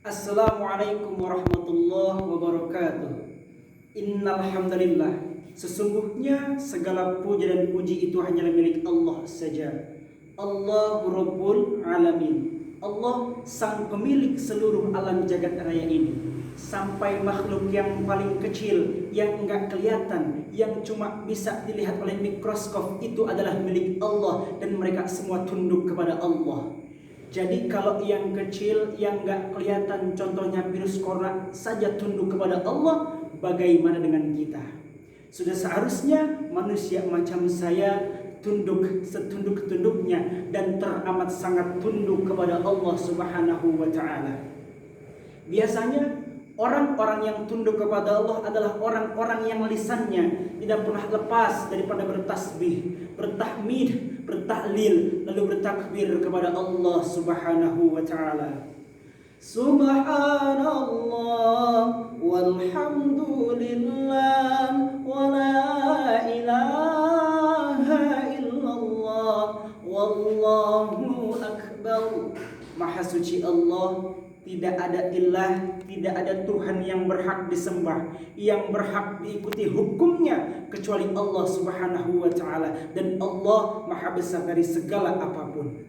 Assalamualaikum warahmatullahi wabarakatuh. Innal hamdalillah, sesungguhnya segala puja dan puji itu hanyalah milik Allah saja. Allahu Rabbul Alamin. Allah sang pemilik seluruh alam jagat raya ini. Sampai makhluk yang paling kecil, yang enggak kelihatan, yang cuma bisa dilihat oleh mikroskop, itu adalah milik Allah dan mereka semua tunduk kepada Allah. Jadi kalau yang kecil, yang nggak kelihatan, contohnya virus corona saja tunduk kepada Allah, bagaimana dengan kita? Sudah seharusnya manusia macam saya tunduk setunduk-tunduknya dan teramat sangat tunduk kepada Allah Subhanahu wa Ta'ala. Biasanya orang-orang yang tunduk kepada Allah adalah orang-orang yang lisannya tidak pernah lepas daripada bertasbih, bertahmid, bertahlil, lalu bertakbir kepada Allah Subhanahu wa Ta'ala. Subhanallah walhamdulillah wa la ilaha illallah wallahu akbar. Maha suci Allah, tidak ada ilah, tidak ada Tuhan yang berhak disembah, yang berhak diikuti hukumnya kecuali Allah Subhanahu wa Ta'ala, dan Allah maha besar dari segala apapun.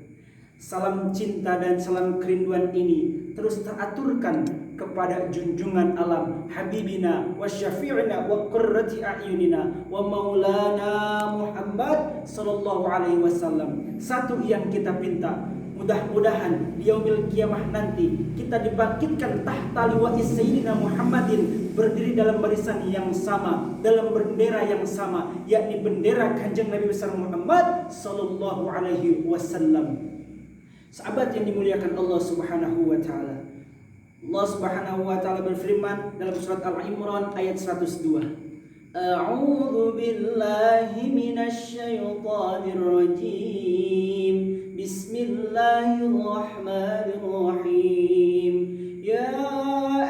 Salam cinta dan salam kerinduan ini terus teraturkan kepada junjungan alam Habibina wa syafi'ina wa qurrati a'yunina wa maulana Muhammad sallallahu alaihi wasallam. Satu yang kita pinta, mudah-mudahan di yaumil kiamah nanti kita dibangkitkan tahta liwa'i sayyidina Muhammadin, berdiri dalam barisan yang sama, dalam bendera yang sama, yakni bendera Kanjeng Nabi besar Muhammad sallallahu alaihi wasallam. Sahabat yang dimuliakan Allah Subhanahu wa Ta'ala, Allah Subhanahu wa Ta'ala berfirman dalam surat Al-Imran ayat 102. A'udzu billahi minasy syaithanir rajim. Bismillahirrahmanirrahim. Ya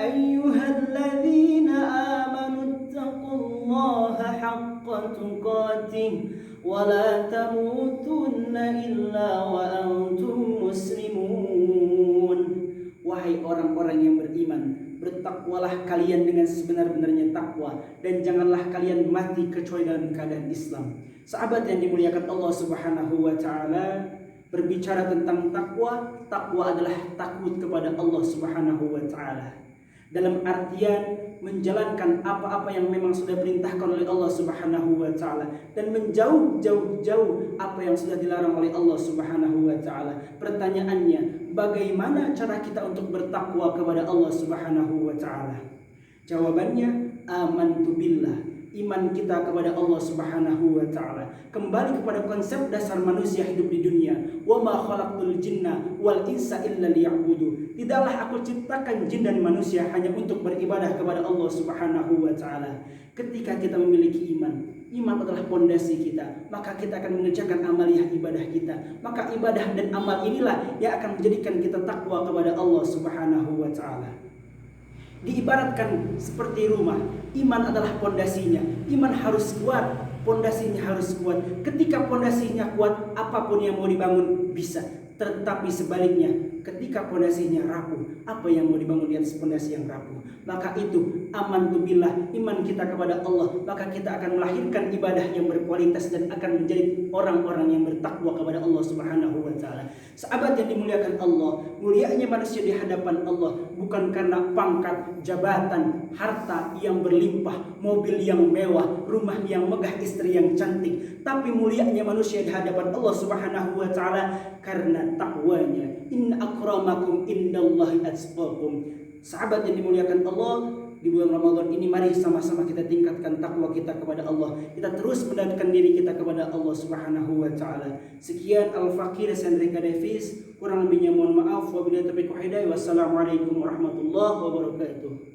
ayyuhalladzina amanu taqullaha haqqa tuqatih wa la tamutunna illa wa antum muslimun. Wahai orang-orang yang beriman, bertakwalah kalian dengan sebenar-benarnya takwa, dan janganlah kalian mati kecuali dalam keadaan Islam. Sahabat yang dimuliakan Allah Subhanahu wa Ta'ala, berbicara tentang takwa, takwa adalah takut kepada Allah Subhanahu wa Ta'ala, dalam artian menjalankan apa-apa yang memang sudah perintahkan oleh Allah Subhanahu wa Ta'ala, dan menjauh apa yang sudah dilarang oleh Allah Subhanahu wa Ta'ala. Pertanyaannya, bagaimana cara kita untuk bertakwa kepada Allah Subhanahu wa Ta'ala? Jawabannya, amantu billah. Iman kita kepada Allah Subhanahu wa Ta'ala kembali kepada konsep dasar manusia hidup di dunia. Wa ma khalaqtul jinna wal insa illa liya'budu. Tidaklah aku ciptakan jin dan manusia hanya untuk beribadah kepada Allah Subhanahu wa Ta'ala. Ketika kita memiliki iman adalah pondasi kita, maka kita akan mengerjakan amaliyah ibadah kita. Maka ibadah dan amal inilah yang akan menjadikan kita takwa kepada Allah Subhanahu wa Ta'ala. Diibaratkan seperti rumah, iman adalah pondasinya. Iman harus kuat, pondasinya harus kuat. Ketika pondasinya kuat, apapun yang mau dibangun bisa. Tetapi sebaliknya, ketika pondasinya rapuh, apa yang mau dibangun di atas pondasi yang rapuh? Maka itu amantu billah, iman kita kepada Allah. Maka kita akan melahirkan ibadah yang berkualitas dan akan menjadi orang-orang yang bertakwa kepada Allah Subhanahu wa Ta'ala. Sahabat yang dimuliakan Allah, mulianya manusia di hadapan Allah bukan karena pangkat, jabatan, harta yang berlimpah, mobil yang mewah, rumah yang megah, istri yang cantik. Tapi mulianya manusia di hadapan Allah Subhanahu wa Ta'ala karena takwanya. Inna akramakum indallahi atqakum. Sahabat yang dimuliakan Allah, di bulan Ramadan ini mari sama-sama kita tingkatkan takwa kita kepada Allah. Kita terus mendekatkan diri kita kepada Allah Subhanahu wa Ta'ala. Sekian Al-Fakir Sendrika Davis, kurang lebihnya mohon maaf. Wabillahi taufiq wal hidayah. Wassalamualaikum warahmatullahi wabarakatuh.